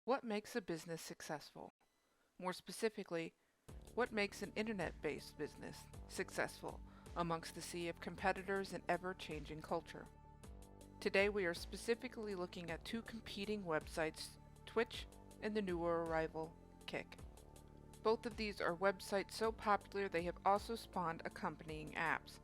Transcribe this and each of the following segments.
What makes a business successful? More specifically, what makes an internet-based business successful amongst the sea of competitors and ever-changing culture? Today we are specifically looking at two competing websites, Twitch and the newer arrival, Kick. Both of these are websites so popular they have also spawned accompanying apps.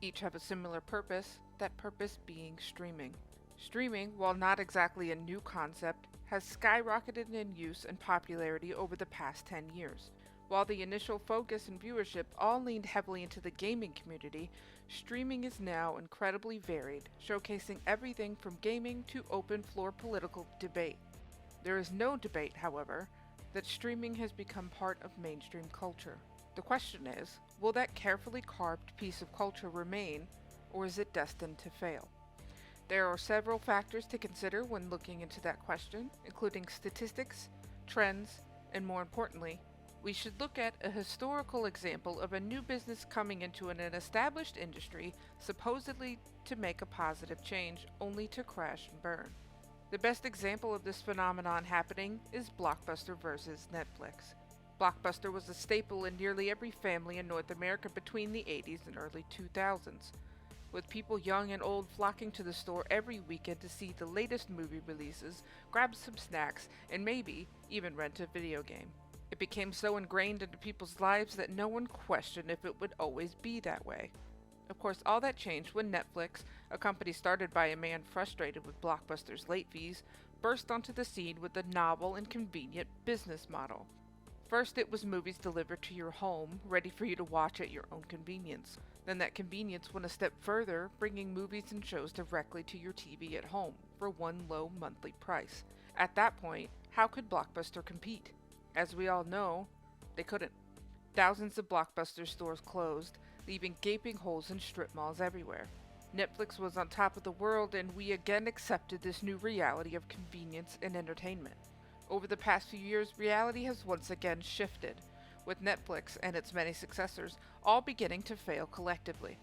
Each have a similar purpose, that purpose being streaming. Streaming, while not exactly a new concept, has skyrocketed in use and popularity over the past 10 years. While the initial focus and viewership all leaned heavily into the gaming community, streaming is now incredibly varied, showcasing everything from gaming to open floor political debate. There is no debate, however, that streaming has become part of mainstream culture. The question is, will that carefully carved piece of culture remain, or is it destined to fail? There are several factors to consider when looking into that question, including statistics, trends, and more importantly, we should look at a historical example of a new business coming into an established industry supposedly to make a positive change, only to crash and burn. The best example of this phenomenon happening is Blockbuster versus Netflix. Blockbuster was a staple in nearly every family in North America between the 80s and early 2000s, with people young and old flocking to the store every weekend to see the latest movie releases, grab some snacks, and maybe even rent a video game. It became so ingrained into people's lives that no one questioned if it would always be that way. Of course, all that changed when Netflix, a company started by a man frustrated with Blockbuster's late fees, burst onto the scene with a novel and convenient business model. First, it was movies delivered to your home, ready for you to watch at your own convenience. Then that convenience went a step further, bringing movies and shows directly to your TV at home for one low monthly price. At that point, how could Blockbuster compete? As we all know, they couldn't. Thousands of Blockbuster stores closed, leaving gaping holes in strip malls everywhere. Netflix was on top of the world, and we again accepted this new reality of convenience and entertainment. Over the past few years, reality has once again shifted, with Netflix and its many successors all beginning to fail collectively.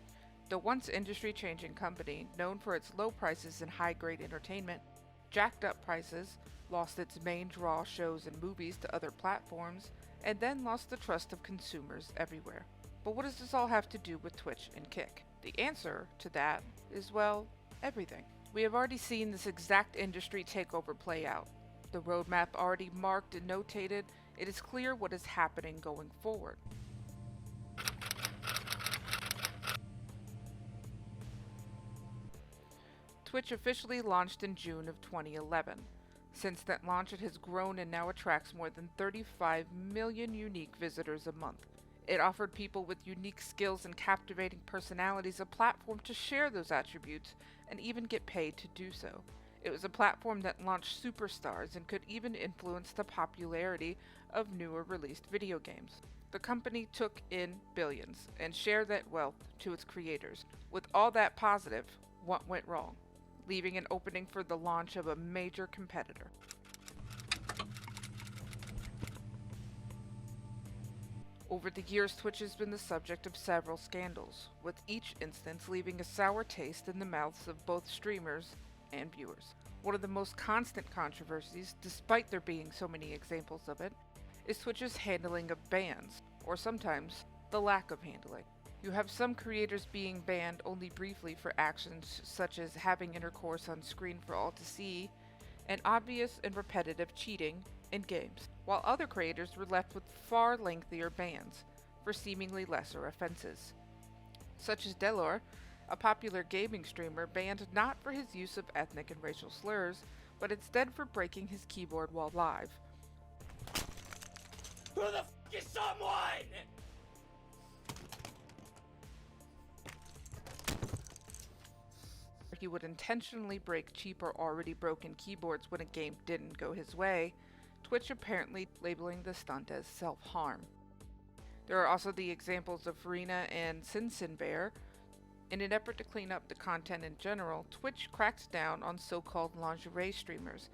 The once industry-changing company, known for its low prices and high-grade entertainment, jacked up prices, lost its main draw shows and movies to other platforms, and then lost the trust of consumers everywhere. But what does this all have to do with Twitch and Kick? The answer to that is, well, everything. We have already seen this exact industry takeover play out. The roadmap already marked and notated, it is clear what is happening going forward. Twitch officially launched in June of 2011. Since that launch, it has grown and now attracts more than 35 million unique visitors a month. It offered people with unique skills and captivating personalities a platform to share those attributes and even get paid to do so. It was a platform that launched superstars and could even influence the popularity of newer released video games. The company took in billions and shared that wealth to its creators. With all that positive, what went wrong? Leaving an opening for the launch of a major competitor. Over the years, Twitch has been the subject of several scandals, with each instance leaving a sour taste in the mouths of both streamers and viewers. One of the most constant controversies, despite there being so many examples of it, is Twitch's handling of bans, or sometimes the lack of handling. You have some creators being banned only briefly for actions such as having intercourse on screen for all to see, and obvious and repetitive cheating in games, while other creators were left with far lengthier bans for seemingly lesser offenses, such as Delor, a popular gaming streamer banned not for his use of ethnic and racial slurs, but instead for breaking his keyboard while live. Who the f*** is someone? He would intentionally break cheap or already broken keyboards when a game didn't go his way, Twitch apparently labeling the stunt as self-harm. There are also the examples of Farina and Sinsinbear. In an effort to clean up the content in general, Twitch cracked down on so-called lingerie streamers,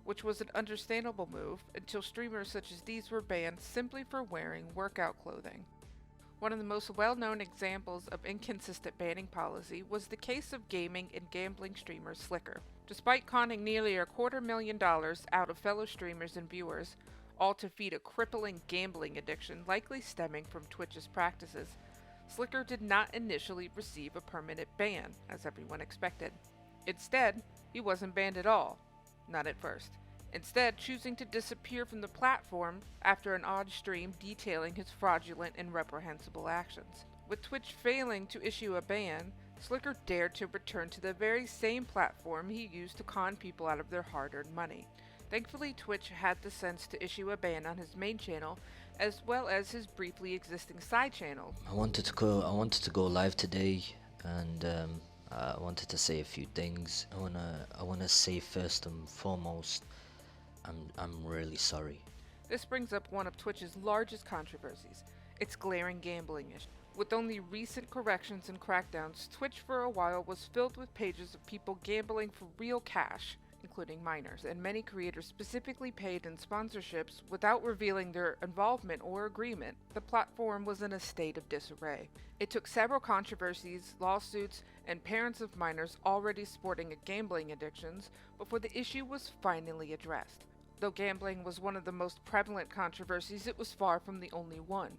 which was an understandable move until streamers such as these were banned simply for wearing workout clothing. One of the most well-known examples of inconsistent banning policy was the case of gaming and gambling streamer Slicker. Despite conning nearly $250,000 out of fellow streamers and viewers, all to feed a crippling gambling addiction likely stemming from Twitch's practices, Slicker did not initially receive a permanent ban, as everyone expected. Instead, he wasn't banned at all. Not at first. Instead, choosing to disappear from the platform after an odd stream detailing his fraudulent and reprehensible actions. With Twitch failing to issue a ban, Slicker dared to return to the very same platform he used to con people out of their hard-earned money. Thankfully, Twitch had the sense to issue a ban on his main channel, as well as his briefly existing side channel. I wanted to go live today, and I wanted to say a few things. I wanna say first and foremost, I'm really sorry. This brings up one of Twitch's largest controversies, its glaring gambling issue. With only recent corrections and crackdowns, Twitch for a while was filled with pages of people gambling for real cash, including minors, and many creators specifically paid in sponsorships without revealing their involvement or agreement. The platform was in a state of disarray. It took several controversies, lawsuits, and parents of minors already sporting gambling addictions before the issue was finally addressed. Though gambling was one of the most prevalent controversies, it was far from the only one.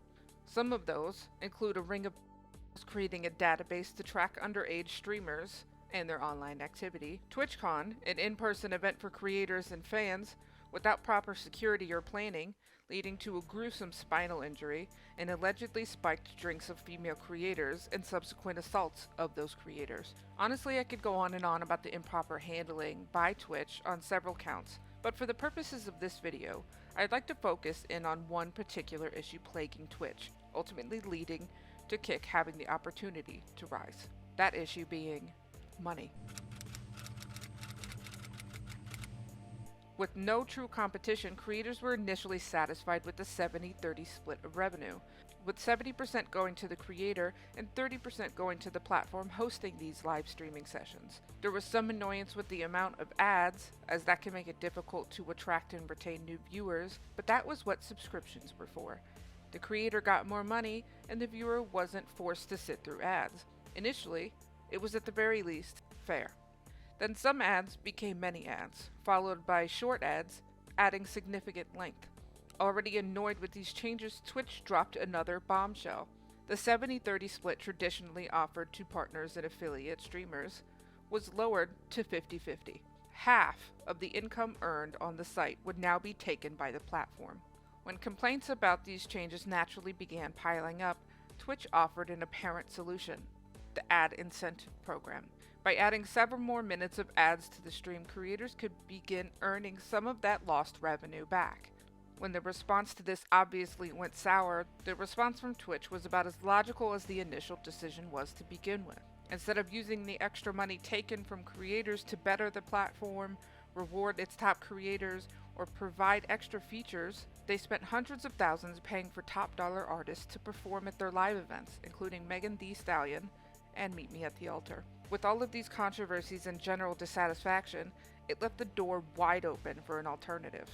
Some of those include a ring of creating a database to track underage streamers and their online activity, TwitchCon, an in-person event for creators and fans without proper security or planning, leading to a gruesome spinal injury, and allegedly spiked drinks of female creators and subsequent assaults of those creators. Honestly, I could go on and on about the improper handling by Twitch on several counts, but for the purposes of this video, I'd like to focus in on one particular issue plaguing Twitch, ultimately leading to Kick having the opportunity to rise. That issue being money. With no true competition, creators were initially satisfied with the 70-30 split of revenue, with 70% going to the creator and 30% going to the platform hosting these live streaming sessions. There was some annoyance with the amount of ads, as that can make it difficult to attract and retain new viewers, but that was what subscriptions were for. The creator got more money, and the viewer wasn't forced to sit through ads. Initially, it was at the very least fair. Then some ads became many ads, followed by short ads, adding significant length. Already annoyed with these changes, Twitch dropped another bombshell. The 70-30 split traditionally offered to partners and affiliate streamers was lowered to 50-50. Half of the income earned on the site would now be taken by the platform. When complaints about these changes naturally began piling up, Twitch offered an apparent solution: the ad incentive program. By adding several more minutes of ads to the stream, creators could begin earning some of that lost revenue back. When the response to this obviously went sour, the response from Twitch was about as logical as the initial decision was to begin with. Instead of using the extra money taken from creators to better the platform, reward its top creators, or provide extra features, they spent hundreds of thousands paying for top dollar artists to perform at their live events, including Megan Thee Stallion and Meet Me at the Altar. With all of these controversies and general dissatisfaction, it left the door wide open for an alternative.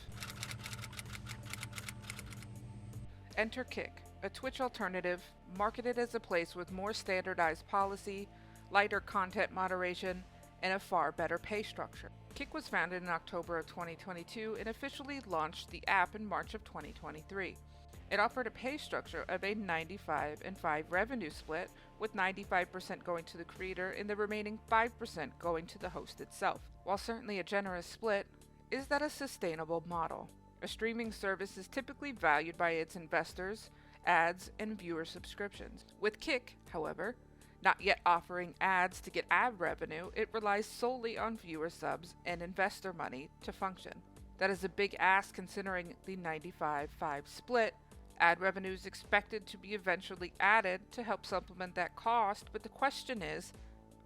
Enter Kick, a Twitch alternative marketed as a place with more standardized policy, lighter content moderation, and a far better pay structure. Kick was founded in October of 2022 and officially launched the app in March of 2023. It offered a pay structure of a 95 and 5 revenue split, with 95% going to the creator and the remaining 5% going to the host itself. While certainly a generous split, is that a sustainable model? A streaming service is typically valued by its investors, ads, and viewer subscriptions. With Kick, however, not yet offering ads to get ad revenue, it relies solely on viewer subs and investor money to function. That is a big ask considering the 95-5 split. Ad revenue is expected to be eventually added to help supplement that cost, but the question is,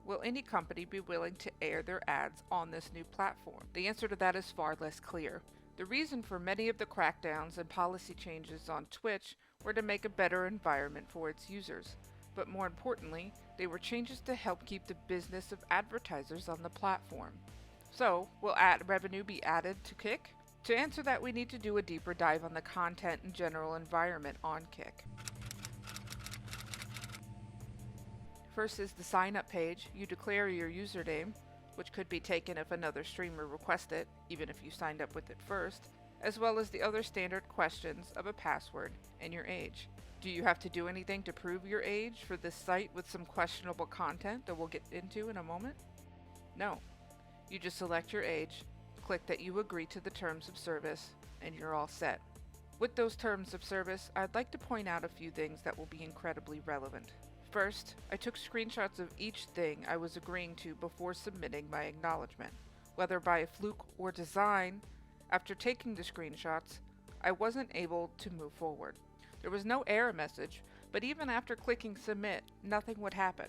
will any company be willing to air their ads on this new platform? The answer to that is far less clear. The reason for many of the crackdowns and policy changes on Twitch were to make a better environment for its users, but more importantly, they were changes to help keep the business of advertisers on the platform. So, will ad revenue be added to Kick? To answer that, we need to do a deeper dive on the content and general environment on Kick. First is the sign up page. You declare your username, which could be taken if another streamer requests it, even if you signed up with it first, as well as the other standard questions of a password and your age. Do you have to do anything to prove your age for this site with some questionable content that we'll get into in a moment? No. You just select your age, click that you agree to the terms of service, and you're all set. With those terms of service, I'd like to point out a few things that will be incredibly relevant. First, I took screenshots of each thing I was agreeing to before submitting my acknowledgement. Whether by a fluke or design, after taking the screenshots, I wasn't able to move forward. There was no error message, but even after clicking submit, nothing would happen.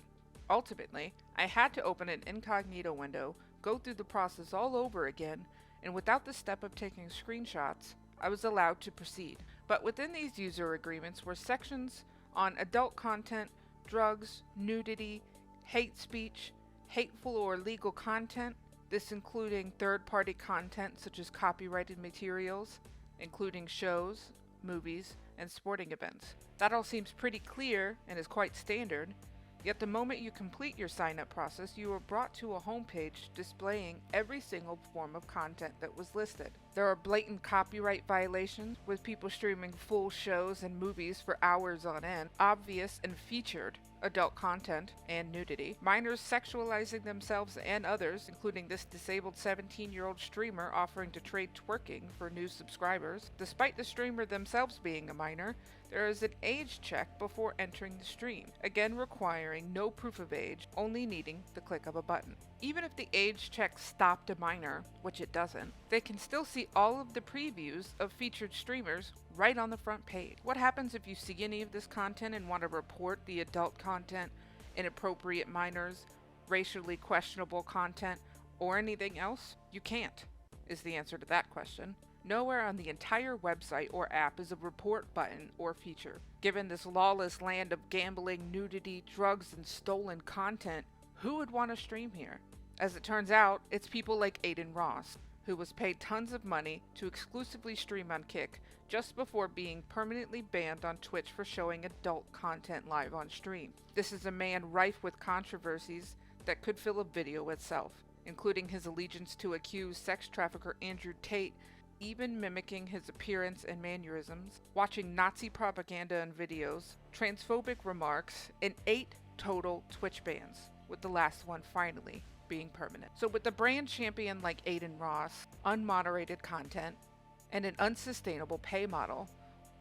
Ultimately, I had to open an incognito window, go through the process all over again, and without the step of taking screenshots, I was allowed to proceed. But within these user agreements were sections on adult content, drugs, nudity, hate speech, hateful or illegal content, this including third-party content such as copyrighted materials, including shows, movies, and sporting events. That all seems pretty clear and is quite standard, yet the moment you complete your sign-up process, you are brought to a homepage displaying every single form of content that was listed. There are blatant copyright violations, with people streaming full shows and movies for hours on end, obvious and featured adult content and nudity, minors sexualizing themselves and others, including this disabled 17-year-old streamer offering to trade twerking for new subscribers. Despite the streamer themselves being a minor, there is an age check before entering the stream, again requiring no proof of age, only needing the click of a button. Even if the age check stopped a minor, which it doesn't, they can still see all of the previews of featured streamers right on the front page. What happens if you see any of this content and want to report the adult content, inappropriate minors, racially questionable content, or anything else? You can't, is the answer to that question. Nowhere on the entire website or app is a report button or feature. Given this lawless land of gambling, nudity, drugs, and stolen content, who would want to stream here? As it turns out, it's people like Aiden Ross, who was paid tons of money to exclusively stream on Kick just before being permanently banned on Twitch for showing adult content live on stream. This is a man rife with controversies that could fill a video itself, including his allegiance to accused sex trafficker Andrew Tate, even mimicking his appearance and mannerisms, watching Nazi propaganda and videos, transphobic remarks, and 8 total Twitch bans, with the last one finally being permanent. So with the brand champion like Aiden Ross, unmoderated content, and an unsustainable pay model,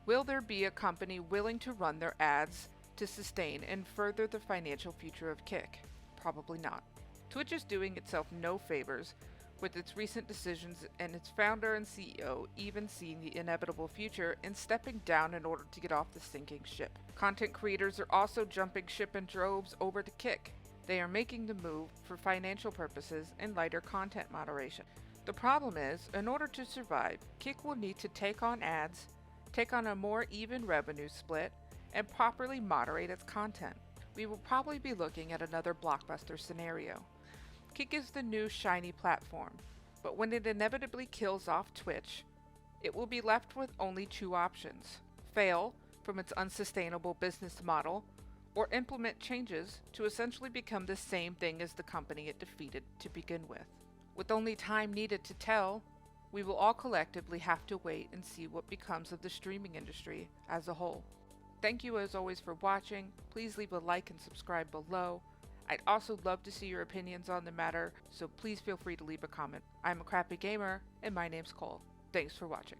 will there be a company willing to run their ads to sustain and further the financial future of Kick? Probably not. Twitch is doing itself no favors with its recent decisions, and its founder and CEO even seeing the inevitable future and stepping down in order to get off the sinking ship. Content creators are also jumping ship in droves over to Kick. They are making the move for financial purposes and lighter content moderation. The problem is, in order to survive, Kick will need to take on ads, take on a more even revenue split, and properly moderate its content. We will probably be looking at another Blockbuster scenario. Kick is the new shiny platform, but when it inevitably kills off Twitch, it will be left with only 2 options: fail from its unsustainable business model, or implement changes to essentially become the same thing as the company it defeated to begin with. With only time needed to tell, we will all collectively have to wait and see what becomes of the streaming industry as a whole. Thank you as always for watching. Please leave a like and subscribe below. I'd also love to see your opinions on the matter, so please feel free to leave a comment. I'm a crappy gamer, and my name's Cole. Thanks for watching.